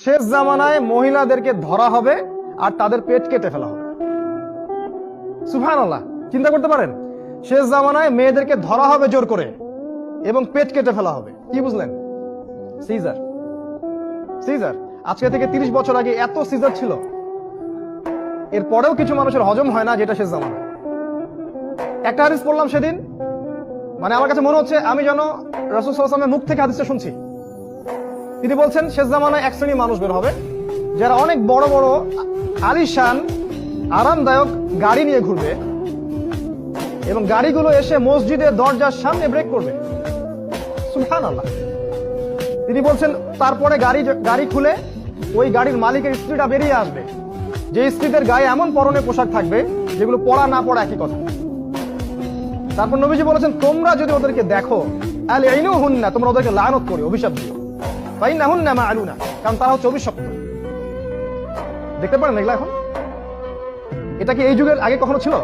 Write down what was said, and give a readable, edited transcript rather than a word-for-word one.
শেষ জামানায় মহিলাদেরকে ধরা হবে আর তাদের পেট কেটে ফেলা হবে। সুবহানাল্লাহ, চিন্তা করতে পারেন? শেষ জামানায় মেয়েদেরকে ধরা হবে জোর করে এবং পেট কেটে ফেলা হবে। কি বুঝলেন? সিজার। সিজার আজকে থেকে 30 বছর আগে এত সিজার ছিল, এরপরেও কিছু মানুষের হজম হয় না, যেটা শেষ জামানা। একটা হাদিস পড়লাম সেদিন, মানে আমার কাছে মনে হচ্ছে আমি যেন রাসূল সাল্লাল্লাহু আলাইহি ওয়াসাল্লামের মুখ থেকে হাদিসটা শুনছি। তিনি বলছেন শেষ জামানায় এক শ্রেণীর মানুষ বের হবে যারা অনেক বড় বড় আলিশান আরামদায়ক গাড়ি নিয়ে ঘুরবে এবং গাড়িগুলো এসে মসজিদের দরজার সামনে ব্রেক করবে। সুবহানাল্লাহ। তিনি বলছেন তারপরে গাড়ি খুলে ওই গাড়ির মালিকের স্ত্রীটা বেরিয়ে আসবে, যে স্ত্রীদের গায়ে এমন পরনে পোশাক থাকবে যেগুলো পরা না পরা একই কথা। তারপর নবীজি বলেছেন তোমরা যদি ওদেরকে দেখো আলইনুহুন্না, তোমরা ওদেরকে লানত করো, অভিশাপ দিও। ফাইন্নাহুন্না মা'লুনা, কারণ তারা হচ্ছে অভিশপ্ত। দেখতে পারেন এগুলা এখন? এটা কি এই যুগের আগে কখনো ছিল?